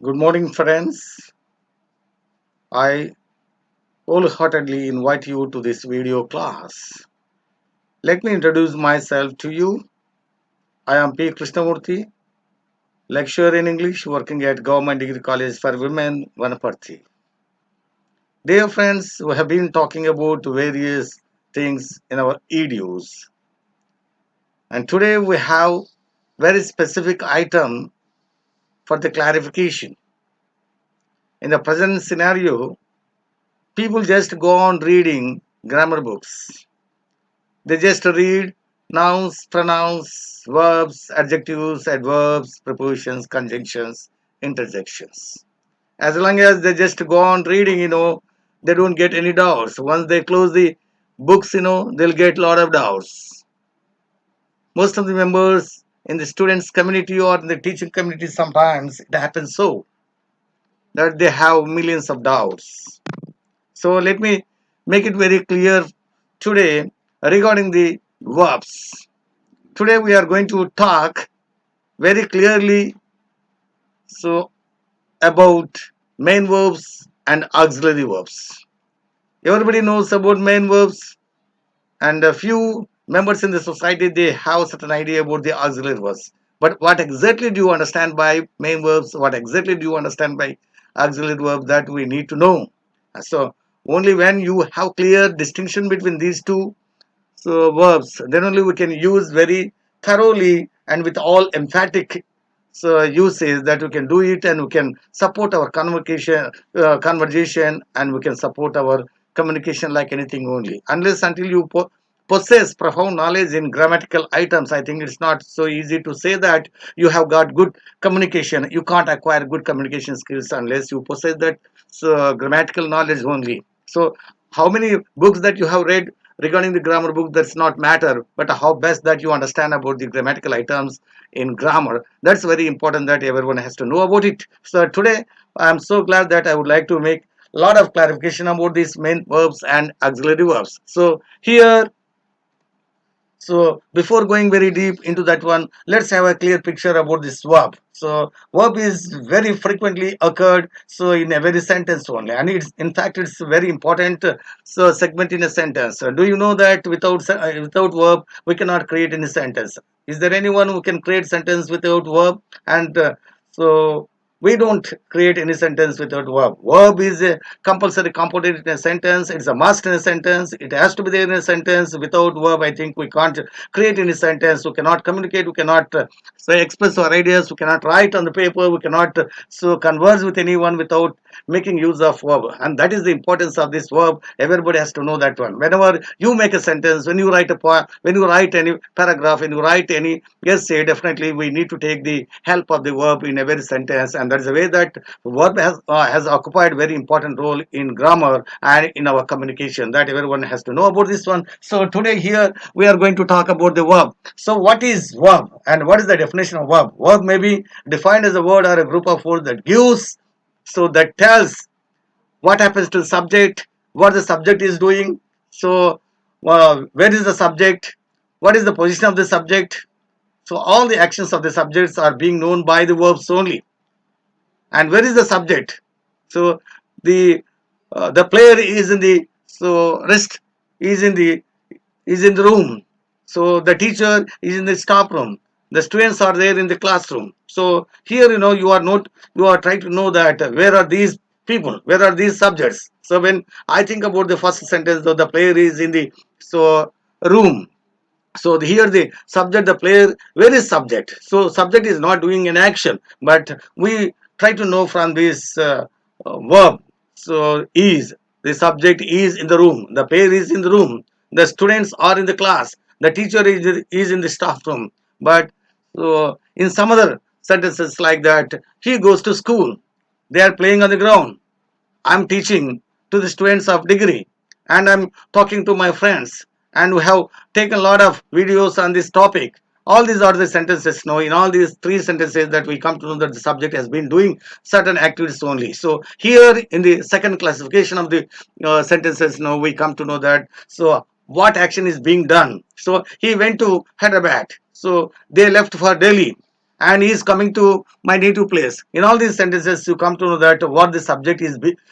Good morning, friends. I wholeheartedly invite you to this video class. Let me introduce myself to you. I am P. Krishnamurthy, lecturer in English working at Government Degree College for Women, WANAPARTHY. Dear friends, we have been talking about various things in our videos. And today we have very specific item for the clarification. In the present scenario, people just go on reading grammar books. They just read nouns, pronouns, verbs, adjectives, adverbs, prepositions, conjunctions, interjections. As long as they just go on reading, they don't get any doubts. Once they close the books, they'll get a lot of doubts. Most of the members in the students community or in the teaching community, sometimes it happens so that they have millions of doubts. So let me make it very clear today regarding the verbs. Today we are going to talk very clearly so about main verbs and auxiliary verbs. Everybody knows about main verbs, and a few members in the society they have certain idea about the auxiliary verbs. But what exactly do you understand by main verbs? What exactly do you understand by auxiliary verbs? That we need to know. So only when you have clear distinction between these two verbs, then only we can use very thoroughly and with all emphatic uses that we can do it, and we can support our conversation, and we can support our communication like anything only. Unless until you possess profound knowledge in grammatical items, I think it's not so easy to say that you have got good communication. You can't acquire good communication skills unless you possess that grammatical knowledge only. So how many books that you have read regarding the grammar book, that's not matter, but how best that you understand about the grammatical items in grammar, that's very important, that everyone has to know about it. So today I am so glad that I would like to make a lot of clarification about these main verbs and auxiliary verbs. So here, so before going very deep into that one, let's have a clear picture about this verb. So verb is very frequently occurred so in a very sentence only, and it's in fact it's very important so segment in a sentence. Do you know that without verb we cannot create any sentence? Is there anyone who can create sentence without verb? And so we don't create any sentence without verb. Verb is a compulsory component in a sentence. It's a must in a sentence. It has to be there in a sentence. Without verb, I think we can't create any sentence. We cannot communicate. We cannot say express our ideas. We cannot write on the paper. We cannot so converse with anyone without making use of verb. And that is the importance of this verb. Everybody has to know that one. Whenever you make a sentence, when you write a poem, when you write any paragraph, when you write any essay, definitely we need to take the help of the verb in every sentence, and that's the way that verb has occupied very important role in grammar and in our communication, that everyone has to know about this one. So today here we are going to talk about the verb. So what is verb and what is the definition of verb? Verb may be defined as a word or a group of words that gives, so that tells what happens to the subject, what the subject is doing. So where is the subject, what is the position of the subject. So all the actions of the subjects are being known by the verbs only. And where is the subject? So the the player is in the so rest is in the room. So the teacher is in the staff room. The students are there in the classroom. So here you are trying to know that where are these people, where are these subjects. So when I think about the first sentence, the player is in the so room. So here the subject, the player, where is subject? So subject is not doing an action, but we try to know from this verb. So is, the subject is in the room, the player is in the room, the students are in the class, the teacher is in the staff room. But so in some other sentences like that, he goes to school, they are playing on the ground, I'm teaching to the students of degree, and I'm talking to my friends, and we have taken a lot of videos on this topic. All these are the sentences. Now, in all these three sentences, that we come to know that the subject has been doing certain activities only. So here in the second classification of the sentences, now we come to know that so what action is being done. So he went to Hyderabad. So they left for Delhi. and he is coming to my native place. In all these sentences, you come to know that what the subject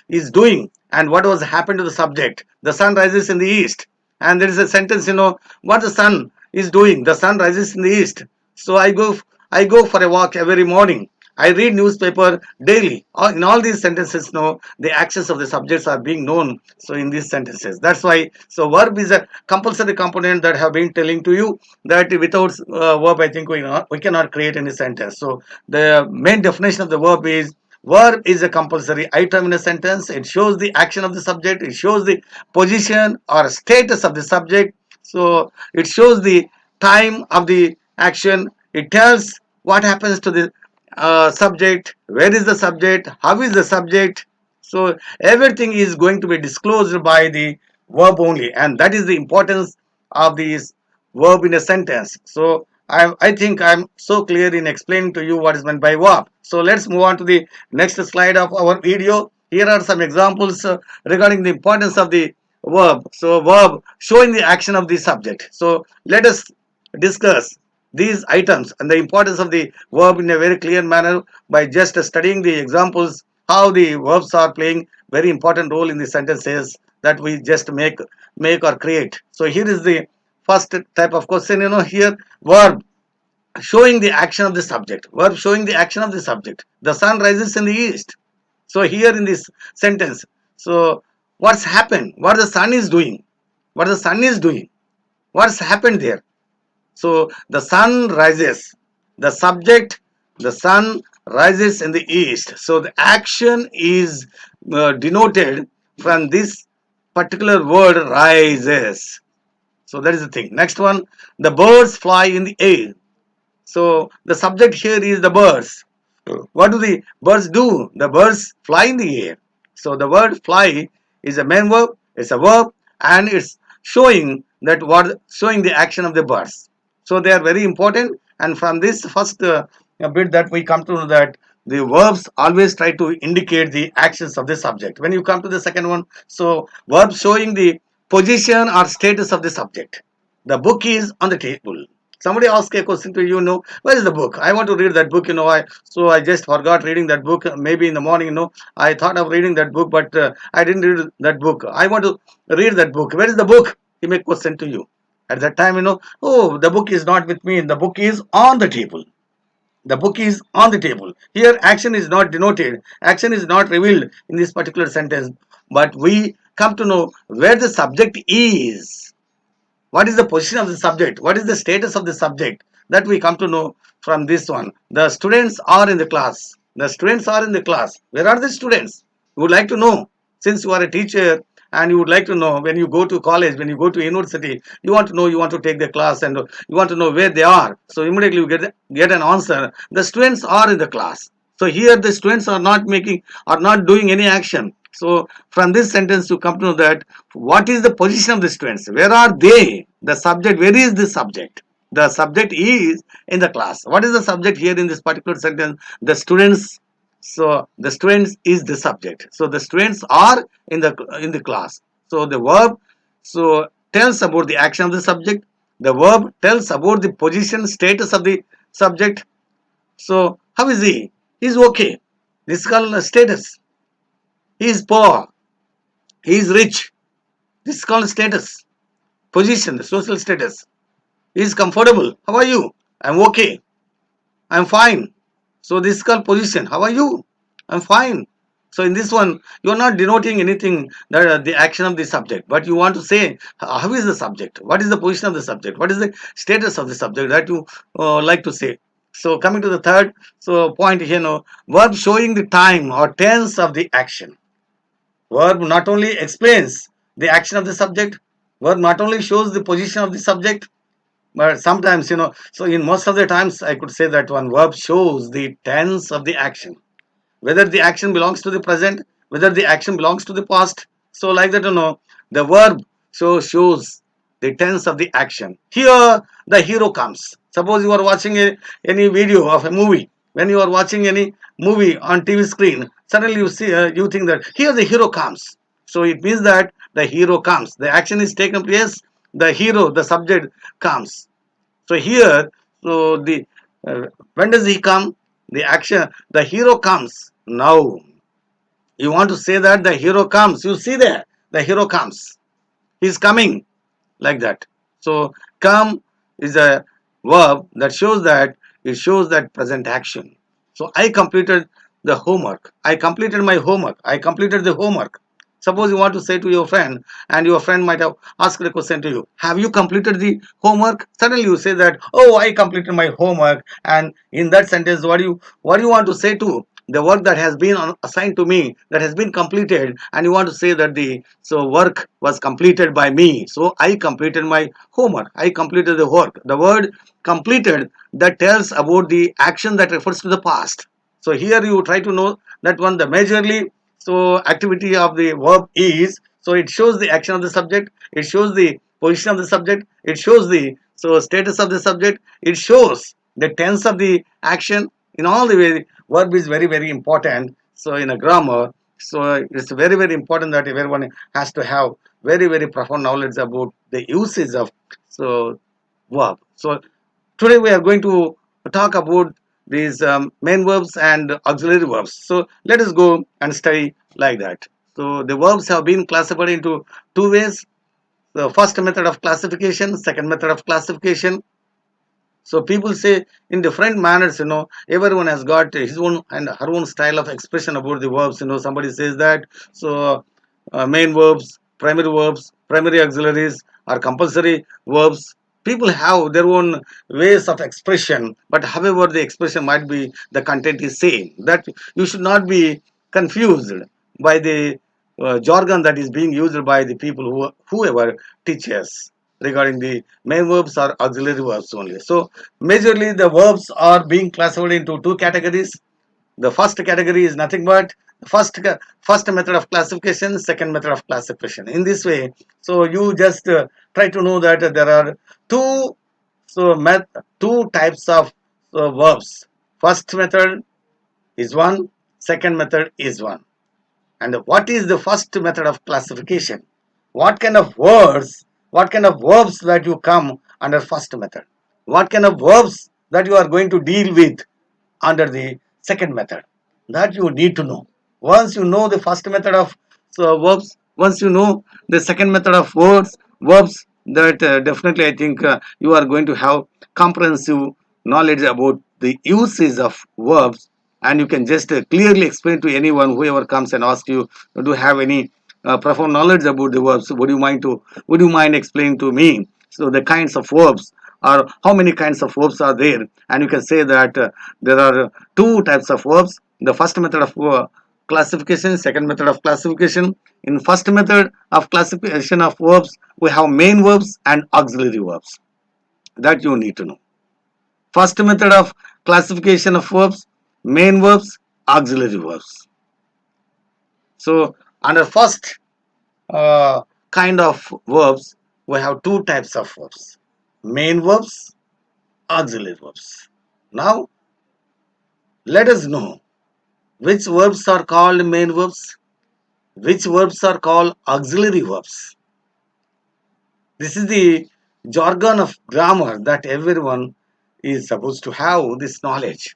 is doing and what was happened to the subject. The sun rises in the east, and there is a sentence, what the sun is doing. The sun rises in the east. So I go for a walk every morning. I read newspaper daily. In all these sentences, no, the actions of the subjects are being known. So in these sentences, that's why. So verb is a compulsory component that have been telling to you that without verb, I think we cannot create any sentence. So the main definition of the verb is a compulsory item in a sentence. It shows the action of the subject. It shows the position or status of the subject. So it shows the time of the action. It tells what happens to the subject, where is the subject, how is the subject. So everything is going to be disclosed by the verb only, and that is the importance of this verb in a sentence. So I think I'm so clear in explaining to you what is meant by verb. So let's move on to the next slide of our video. Here are some examples regarding the importance of the verb. So verb showing the action of the subject. So let us discuss these items and the importance of the verb in a very clear manner by just studying the examples, how the verbs are playing very important role in the sentences that we just make or create. So here is the first type of question. Here, verb showing the action of the subject. Verb showing the action of the subject. The sun rises in the east. So here in this sentence, so what's happened? What the sun is doing? What the sun is doing? What's happened there? So the sun rises. The subject, the sun rises in the east. So the action is denoted from this particular word rises. So that is the thing. Next one, the birds fly in the air. So the subject here is the birds. What do the birds do? The birds fly in the air. So the word fly is a main verb, it's a verb, and it's showing the action of the birds. So they are very important. And from this first bit that we come to know that the verbs always try to indicate the actions of the subject. When you come to the second one, so verbs showing the position or status of the subject. The book is on the table. Somebody ask a question to you, where is the book? I want to read that book. I just forgot reading that book. Maybe in the morning, I thought of reading that book, but I didn't read that book. I want to read that book. Where is the book? He may question to you. At that time, oh, the book is not with me. The book is on the table. The book is on the table. Here, action is not denoted. Action is not revealed in this particular sentence. But we come to know where the subject is. What is the position of the subject? What is the status of the subject? That we come to know from this one. The students are in the class. The students are in the class. Where are the students? You would like to know. Since you are a teacher and you would like to know when you go to college, when you go to university, you want to know, you want to take the class and you want to know where they are. So immediately you get an answer. The students are in the class. So here the students are not doing any action. So from this sentence you come to know that what is the position of the students? Where are they? The subject, where is the subject? The subject is in the class. What is the subject here in this particular sentence? The students. So the students is the subject. So the students are in the class. So the verb tells about the action of the subject. The verb tells about the position, status of the subject. So how is he? He's okay. This is called status. He is poor. He is rich. This is called status. Position, the social status. He is comfortable. How are you? I'm okay. I'm fine. So this is called position. How are you? I'm fine. So in this one, you are not denoting anything that the action of the subject, but you want to say how is the subject? What is the position of the subject? What is the status of the subject that you like to say? So coming to the third point here, verb showing the time or tense of the action. Verb not only explains the action of the subject, verb not only shows the position of the subject, but sometimes, so in most of the times, I could say that one verb shows the tense of the action, whether the action belongs to the present, whether the action belongs to the past. So like that, the verb shows the tense of the action. Here, the hero comes. Suppose you are watching any video of a movie. When you are watching any movie on TV screen, suddenly you think that here the hero comes. So it means that the hero comes. The action is taken place. The hero, the subject comes. So here, the When does he come? The action, the hero comes. Now, you want to say that the hero comes. You see there, the hero comes. He's coming, like that. So, come is a verb that shows that it shows that present action. So, I completed the homework. I completed my homework. I completed the homework. Suppose you want to say to your friend, and your friend might have asked a question to you, have you completed the homework? Suddenly you say that, oh, I completed my homework. And in that sentence, what do you want to say to the work that has been assigned to me, that has been completed, and you want to say that the so work was completed by me. So I completed my homework. I completed the work. The word completed, that tells about the action that refers to the past. So here you try to know that one, the majorly so activity of the verb is, so it shows the action of the subject, it shows the position of the subject, it shows the so status of the subject, it shows the tense of the action. In all the way, verb is very very important. So in a grammar, so it's very very important that everyone has to have very very profound knowledge about the usage of so verb. So today we are going to talk about these main verbs and auxiliary verbs. So let us go and study like that. So the verbs have been classified into two ways. The first method of classification, second method of classification. So people say in different manners, everyone has got his own and her own style of expression about the verbs. Somebody says that so main verbs, primary auxiliaries, or compulsory verbs. People have their own ways of expression, but however the expression might be, the content is same. That you should not be confused by the jargon that is being used by the people whoever teaches regarding the main verbs or auxiliary verbs only. So majorly the verbs are being classified into two categories. The first category is nothing but first method of classification, second method of classification. In this way, so you just try to know that there are two so two types of verbs. First method is one, second method is one. And what is the first method of classification? What kind of words, what kind of verbs that you come under first method? What kind of verbs that you are going to deal with under the second method? That you need to know. Once you know the first method of verbs, once you know the second method of verbs, that definitely I think you are going to have comprehensive knowledge about the uses of verbs, and you can just clearly explain to anyone whoever comes and asks you, do you have any profound knowledge about the verbs? Would you mind explaining to me so the kinds of verbs, or how many kinds of verbs are there? And you can say that there are two types of verbs. The first method of classification, second method of classification. In first method of classification of verbs, we have main verbs and auxiliary verbs. That you need to know. First method of classification of verbs, main verbs, auxiliary verbs. So under first kind of verbs, we have two types of verbs: main verbs, auxiliary verbs. Now let us know which verbs are called main verbs, which verbs are called auxiliary verbs. This is the jargon of grammar that everyone is supposed to have this knowledge.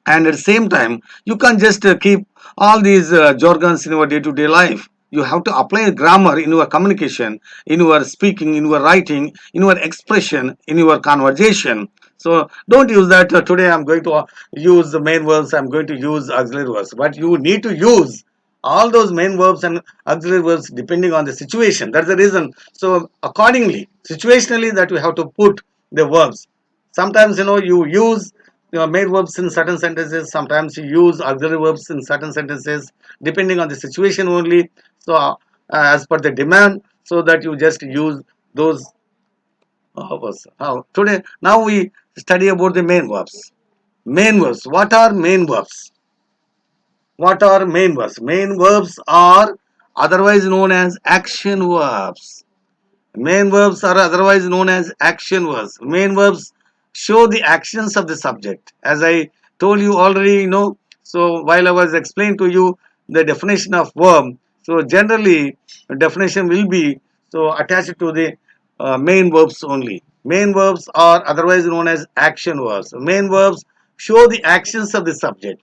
And at the same time, you can't just keep all these jargons in your day-to-day life. You have to apply grammar in your communication, in your speaking, in your writing, in your expression, in your conversation. So don't use that today I'm going to use the main verbs, I'm going to use auxiliary verbs, but you need to use all those main verbs and auxiliary verbs depending on the situation. That's the reason. So accordingly, situationally, that you have to put the verbs. Sometimes you use main verbs in certain sentences, sometimes you use auxiliary verbs in certain sentences, depending on the situation only. So as per the demand, so that you just use those verbs. Today now we study about the main verbs. Main verbs, what are main verbs? What are main verbs? Main verbs are otherwise known as action verbs. Main verbs are otherwise known as action verbs. Main verbs show the actions of the subject. As I told you already, so while I was explaining to you the definition of verb, so generally definition will be so attached to the main verbs only. Main verbs are otherwise known as action verbs. Main verbs show the actions of the subject.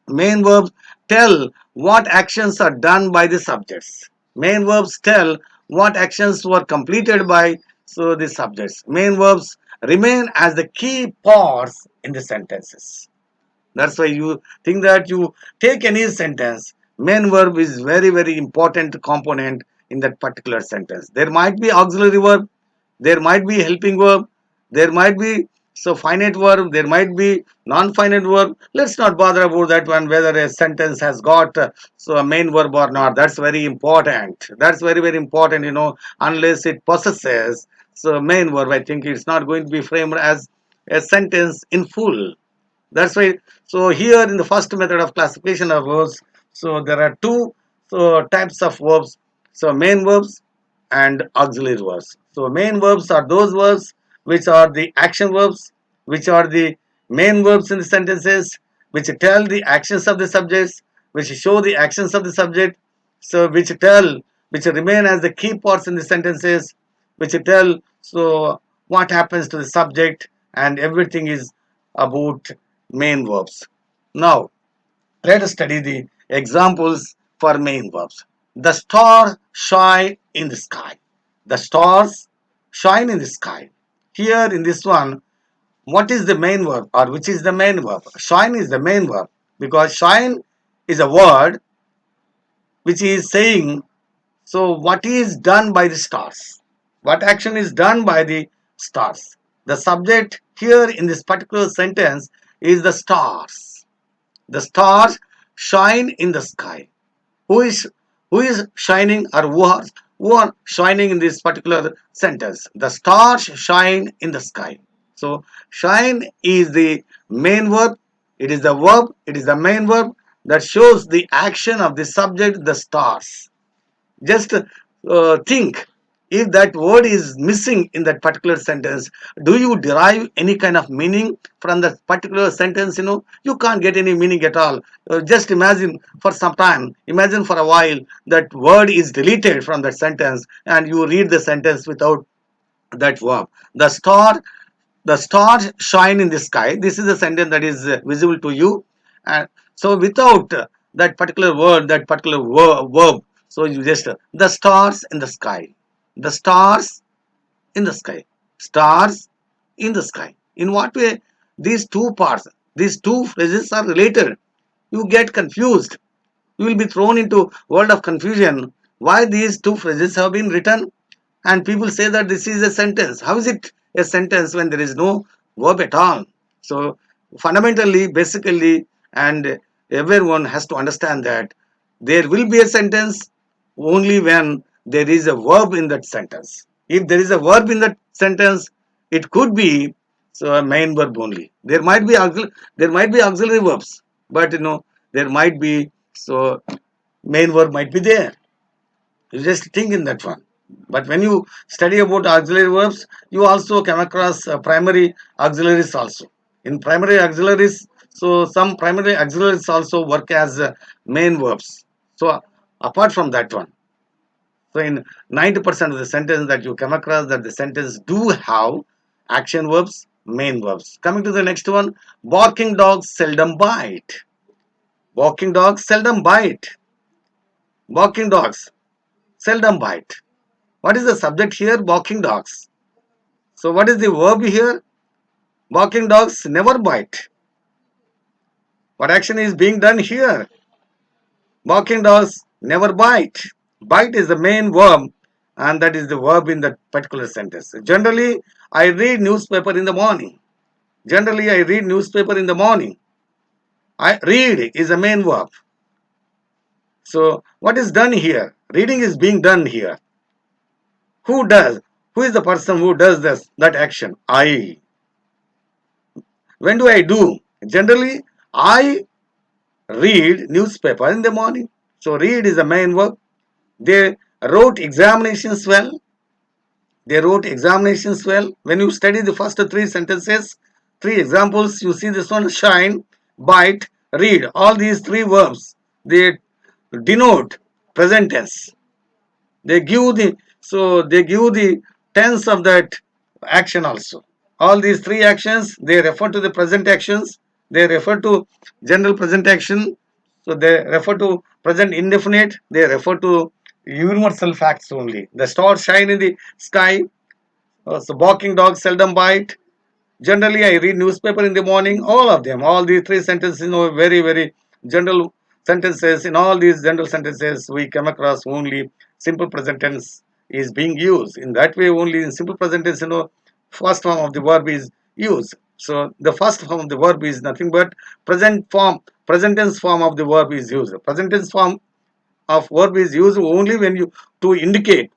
Main verbs tell what actions are done by the subjects. Main verbs tell what actions were completed by the subjects. Main verbs remain as the key parts in the sentences. That's why you think that you take any sentence, main verb is very, very important component in that particular sentence. There might be auxiliary verb, there might be helping verb, there might be finite verb, there might be non-finite verb. Let's not bother about that one, whether a sentence has got a main verb or not. That's very important. That's very, very important, unless it possesses main verb. I think it's not going to be framed as a sentence in full. That's why, here in the first method of classification of verbs, there are two types of verbs. Main verbs and auxiliary verbs. Main verbs are those verbs which are the action verbs, which are the main verbs in the sentences, which tell the actions of the subjects, which show the actions of the subject, which remain as the key parts in the sentences, which tell what happens to the subject, and everything is about main verbs. Now, let us study the examples for main verbs. The stars shine in the sky. The stars shine in the sky. Here in this one, what is the main verb or which is the main verb? Shine is the main verb because shine is a word which is saying what is done by the stars? What action is done by the stars? The subject here in this particular sentence is the stars. The stars shine in the sky. Who is shining or who are shining in this particular sentence? The stars shine in the sky. So shine is the main verb. It is the verb. It is the main verb that shows the action of the subject, the stars. Just think, if that word is missing in that particular sentence, do you derive any kind of meaning from that particular sentence? You can't get any meaning at all. Just imagine for some time, imagine for a while that word is deleted from that sentence and you read the sentence without that verb. The stars shine in the sky. This is a sentence that is visible to you, and without that particular word, that particular verb, you just the stars in the sky, the stars in the sky, stars in the sky. In what way these two parts, these two phrases are related? You get confused. You will be thrown into world of confusion. Why these two phrases have been written? And people say that this is a sentence. How is it a sentence when there is no verb at all? So fundamentally, basically, and everyone has to understand that there will be a sentence only when there is a verb in that sentence. If there is a verb in that sentence, it could be a main verb only. There might be auxiliary verbs, but there might be main verb might be there. You just think in that one. But when you study about auxiliary verbs, you also come across primary auxiliaries also. In primary auxiliaries, some primary auxiliaries also work as main verbs. So apart from that one, in 90% of the sentence that you come across, that the sentence do have action verbs, main verbs. Coming to the next one, barking dogs seldom bite. Barking dogs seldom bite. Barking dogs seldom bite. What is the subject here? Barking dogs. So what is the verb here? Barking dogs never bite. What action is being done here? Barking dogs never bite. Bite is the main verb, and that is the verb in that particular sentence. Generally, I read newspaper in the morning. Generally, I read newspaper in the morning. I read is the main verb. So what is done here? Reading is being done here. Who does? Who is the person who does that action? I. When do I do? Generally, I read newspaper in the morning. So read is the main verb. They wrote examinations well. They wrote examinations well. When you study the first three sentences, three examples, you see this one: shine, bite, read. All these three verbs, they denote present tense. They give the tense of that action also. All these three actions, they refer to the present actions, they refer to general present action, so they refer to present indefinite, they refer to universal facts only. The stars shine in the sky, so barking dogs seldom bite. Generally, I read newspaper in the morning. All of them, all these three sentences, very very general sentences. In all these general sentences, we come across only simple present tense is being used. In that way, only in simple present tense, first form of the verb is used. So the first form of the verb is nothing but present tense form of the verb is used. Present tense form of verb is used only when you to indicate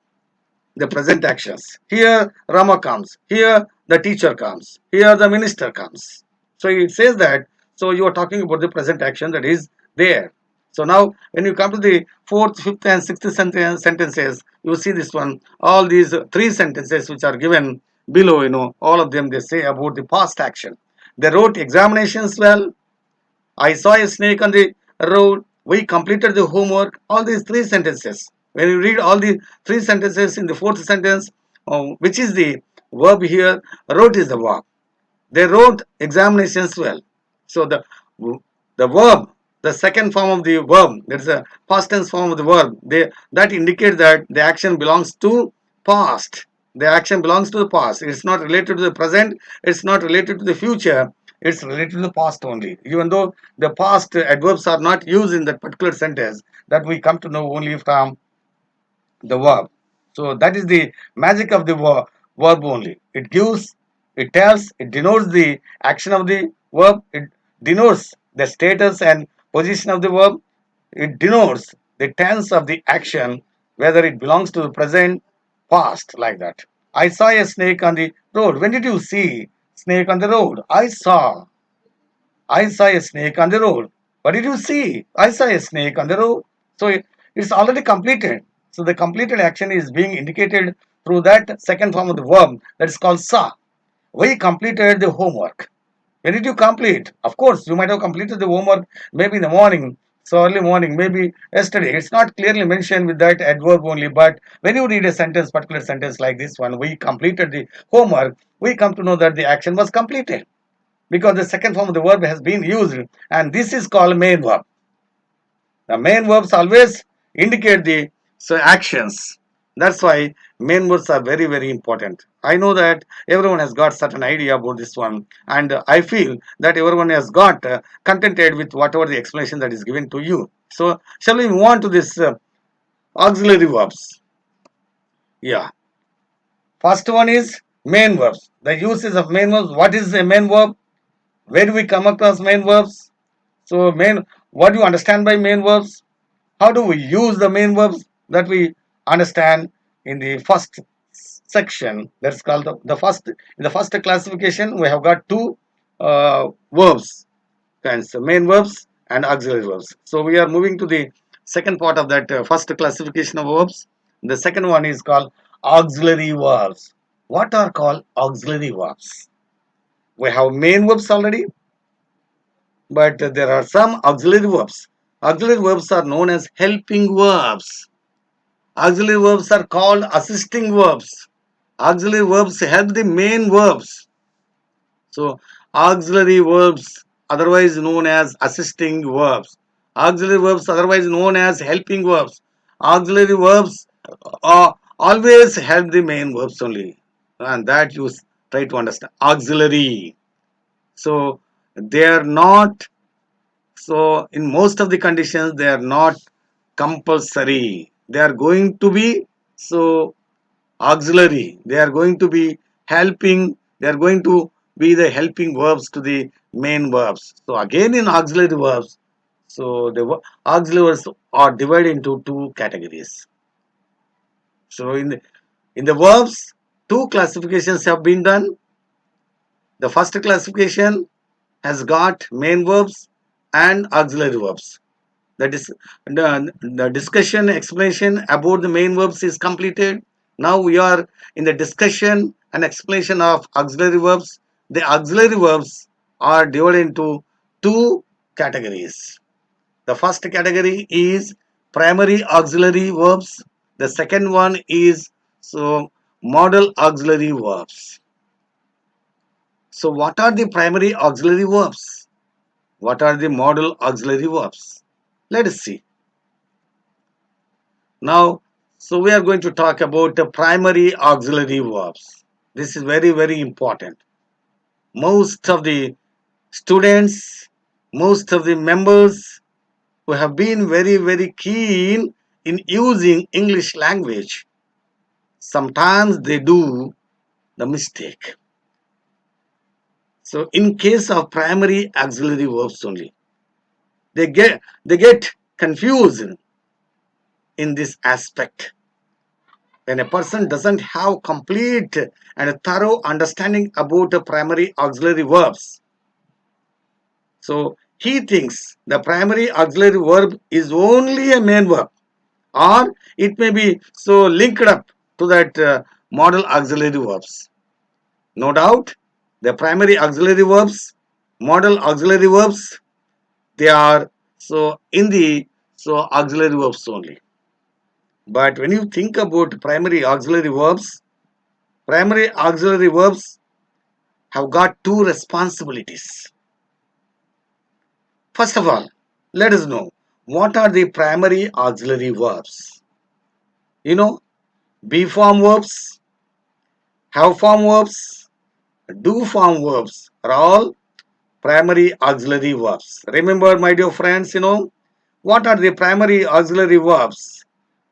the present actions. Here Rama comes, here the teacher comes, here the minister comes. So it says that, so you are talking about the present action that is there. So now when you come to the fourth, fifth and sixth sentences, you see this one, all these three sentences which are given below, all of them they say about the past action. They wrote examinations well, I saw a snake on the road. We completed the homework. All these three sentences. When you read all the three sentences in the fourth sentence, which is the verb here, wrote is the verb. They wrote examinations well. So the verb, the second form of the verb, that's a past tense form of the verb. That indicates that the action belongs to past. The action belongs to the past. It's not related to the present. It's not related to the future. It's related to the past only. Even though the past adverbs are not used in that particular sentence, that we come to know only from the verb. So that is the magic of the verb only. It gives, it tells, it denotes the action of the verb, it denotes the status and position of the verb, it denotes the tense of the action, whether it belongs to the present, past, like that. I saw a snake on the road. When did you see snake on the road? I saw a snake on the road. What did you see? I saw a snake on the road. So it's already completed. So the completed action is being indicated through that second form of the verb that is called saw. We completed the homework. When did you complete? Of course, you might have completed the homework maybe in the morning, so early morning, maybe yesterday. It's not clearly mentioned with that adverb only, but when you read a sentence, particular sentence like this one, we completed the homework, we come to know that the action was completed because the second form of the verb has been used, and this is called main verb. The main verbs always indicate the actions. That's why main verbs are very very important. I know that everyone has got certain idea about this one, and I feel that everyone has got contented with whatever the explanation that is given to you. So shall we move on to this auxiliary verbs? Yeah. First one is main verbs. The uses of main verbs. What is a main verb? Where do we come across main verbs? So what do you understand by main verbs? How do we use the main verbs that we understand in the first section? That's called the first. In the first classification, we have got two verbs kinds: main verbs and auxiliary verbs. So we are moving to the second part of that first classification of verbs. The second one is called auxiliary verbs. What are called auxiliary verbs? We have main verbs already, but there are some auxiliary verbs. Auxiliary verbs are known as helping verbs. Auxiliary verbs are called assisting verbs. Auxiliary verbs help the main verbs. So, auxiliary verbs, otherwise known as assisting verbs. Auxiliary verbs, otherwise known as helping verbs. Auxiliary verbs always help the main verbs only. And that you try to understand. Auxiliary. So, they are not, so in most of the conditions, they are not compulsory. They are going to be so auxiliary. They are going to be helping. They are going to be the helping verbs to the main verbs. So again in auxiliary verbs, so the auxiliary verbs are divided into two categories. So in the verbs, two classifications have been done. The first classification has got main verbs and auxiliary verbs. That is the discussion explanation about the main verbs is completed. Now we are in the discussion and explanation of auxiliary verbs. The auxiliary verbs are divided into two categories. The first category is primary auxiliary verbs. The second one is so modal auxiliary verbs. So what are the primary auxiliary verbs? What are the modal auxiliary verbs? Let us see. Now, so we are going to talk about the primary auxiliary verbs. This is very, very important. Most of the students, most of the members who have been very, very keen in using English language, sometimes they do the mistake. So in case of primary auxiliary verbs only, they get confused in this aspect. When a person doesn't have complete and a thorough understanding about the primary auxiliary verbs, so he thinks the primary auxiliary verb is only a main verb, or it may be so linked up to that modal auxiliary verbs. No doubt, the primary auxiliary verbs, modal auxiliary verbs, they are so in the so auxiliary verbs only. But when you think about primary auxiliary verbs have got two responsibilities. First of all, let us know what are the primary auxiliary verbs. You know, be form verbs, have form verbs, do form verbs are all primary auxiliary verbs. Remember, my dear friends, what are the primary auxiliary verbs?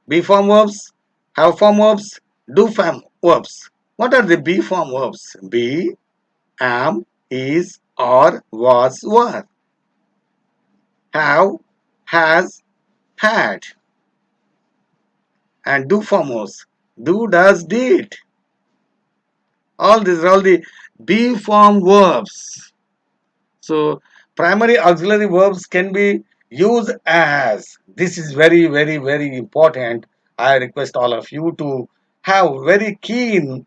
Be form verbs, have form verbs, do form verbs. What are the be form verbs? Be, am, is, are, was, were. Have, has, had. And do form verbs. Do, does, did. All these are all the be form verbs. So primary auxiliary verbs can be used as, this is very, very, very important. I request all of you to have very keen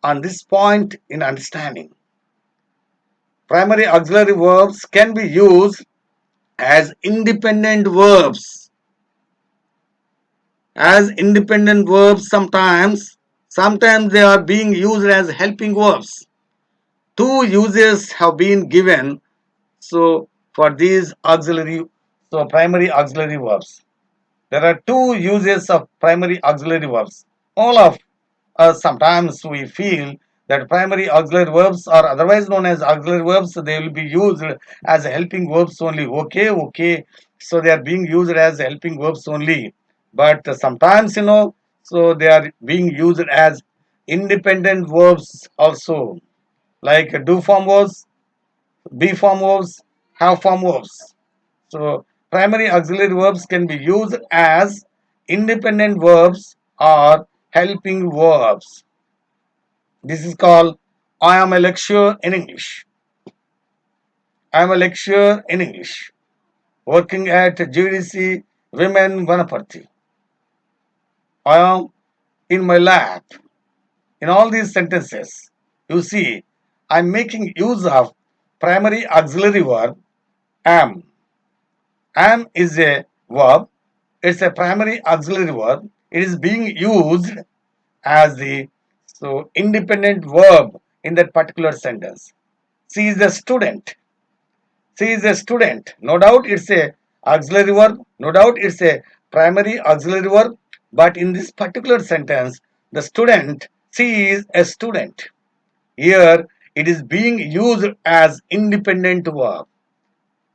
on this point in understanding. Primary auxiliary verbs can be used as independent verbs. As independent verbs sometimes they are being used as helping verbs. Two uses have been given so for these primary auxiliary verbs. There are two uses of primary auxiliary verbs. All of us sometimes we feel that primary auxiliary verbs are otherwise known as auxiliary verbs. They will be used as helping verbs only. Okay. So they are being used as helping verbs only. But sometimes so they are being used as independent verbs also, like do form verbs, be form verbs, have form verbs. So primary auxiliary verbs can be used as independent verbs or helping verbs. This is called I am a lecturer in English. I am a lecturer in English. Working at GDC Women WANAPARTHY. I am in my lab. In all these sentences, you see, I am making use of primary auxiliary verb am. Am is a verb. It's a primary auxiliary verb. It is being used as the independent verb in that particular sentence. She is a student. She is a student. No doubt it's a auxiliary verb. No doubt it's a primary auxiliary verb. But in this particular sentence, the student, she is a student. Here it is being used as independent verb.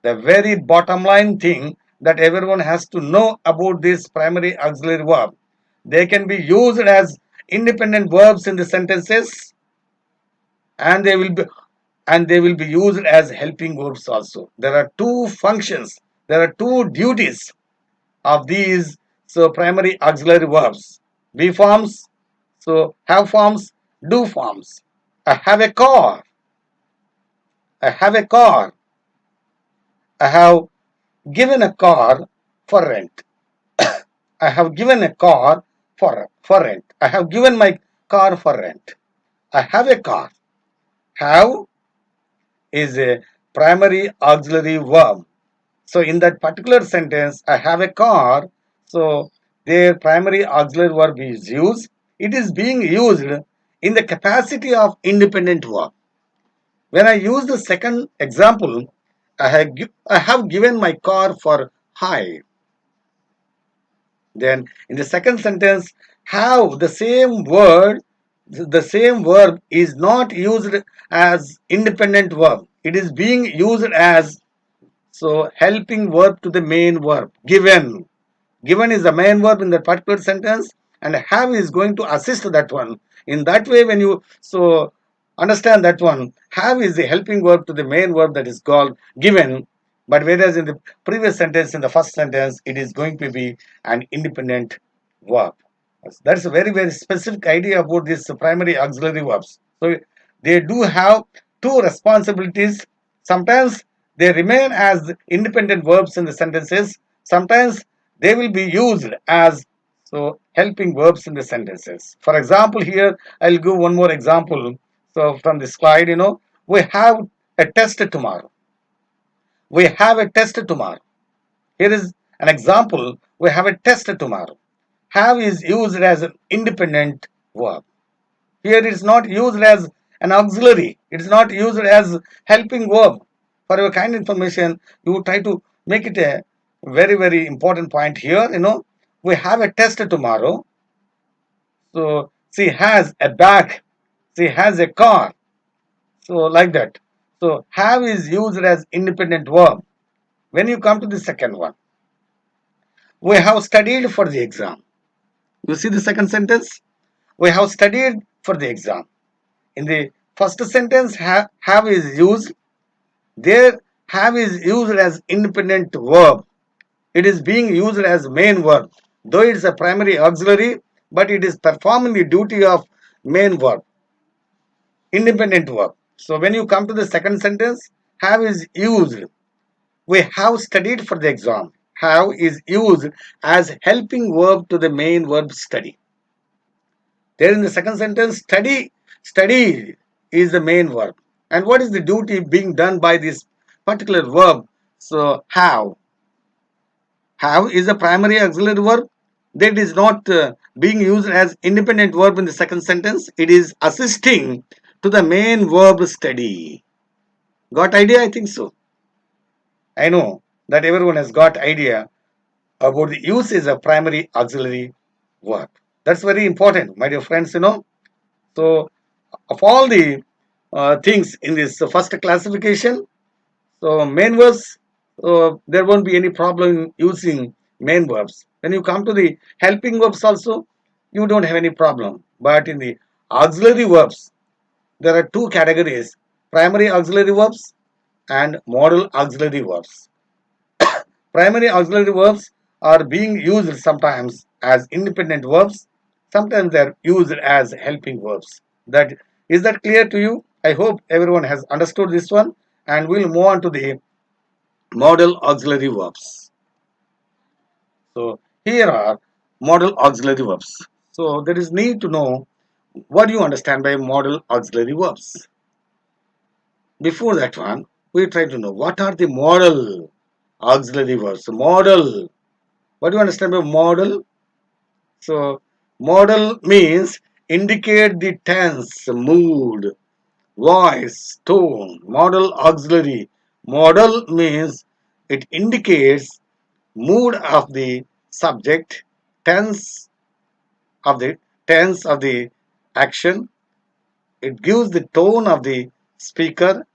The very bottom line thing that everyone has to know about this primary auxiliary verb. They can be used as independent verbs in the sentences, and they will be used as helping verbs also. There are two functions, there are two duties of these primary auxiliary verbs. Be forms, have forms, do forms. I have a car. I have a car. I have given a car for rent. I have given a car for rent. I have given my car for rent. I have a car. Have is a primary auxiliary verb. So in that particular sentence, I have a car. So their primary auxiliary verb is used. It is being used in the capacity of independent verb. When I use the second example, I have given my car for hire. Then in the second sentence, have the same verb is not used as independent verb. It is being used as helping verb to the main verb. Given. Given is the main verb in that particular sentence, and have is going to assist that one. In that way, when you understand that one, have is the helping verb to the main verb that is called given. But whereas in the previous sentence, in the first sentence, it is going to be an independent verb. That's a very, very specific idea about these primary auxiliary verbs. So they do have two responsibilities. Sometimes they remain as independent verbs in the sentences. Sometimes they will be used as helping verbs in the sentences. For example, here I'll give one more example. So from the slide, we have a test tomorrow. We have a test tomorrow. Here is an example. We have a test tomorrow. Have is used as an independent verb. Here it is not used as an auxiliary. It is not used as helping verb. For your kind information, you try to make it a very, very important point here. We have a test tomorrow. So she has a bag. She has a car. So like that. So have is used as independent verb. When you come to the second one, we have studied for the exam. You see the second sentence? We have studied for the exam. In the first sentence, have is used. There, have is used as independent verb. It is being used as main verb. Though it is a primary auxiliary, but it is performing the duty of main verb, independent verb. So when you come to the second sentence, have is used. We have studied for the exam. Have is used as helping verb to the main verb study. There in the second sentence, study is the main verb. And what is the duty being done by this particular verb? So have is a primary auxiliary verb that is not being used as independent verb in the second sentence. It is assisting to the main verb study. Got idea? I think so. I know that everyone has got idea about the usage of primary auxiliary verb. That's very important, my dear friends. So of all the things in this first classification, so main verbs, there won't be any problem using main verbs. When you come to the helping verbs also, you don't have any problem. But in the auxiliary verbs, there are two categories: primary auxiliary verbs and modal auxiliary verbs. Primary auxiliary verbs are being used sometimes as independent verbs, sometimes they are used as helping verbs. That is that clear to you? I hope everyone has understood this one, and we'll move on to the modal auxiliary verbs. So here are modal auxiliary verbs. So there is need to know what do you understand by modal auxiliary verbs. Before that one, we try to know what are the modal auxiliary verbs. Modal. What do you understand by modal? So modal means indicate the tense, mood, voice, tone. Modal auxiliary. Modal means it indicates mood of the subject, tense of the tense of the action. It gives the tone of the speaker.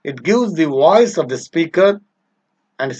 It gives the voice of the speaker and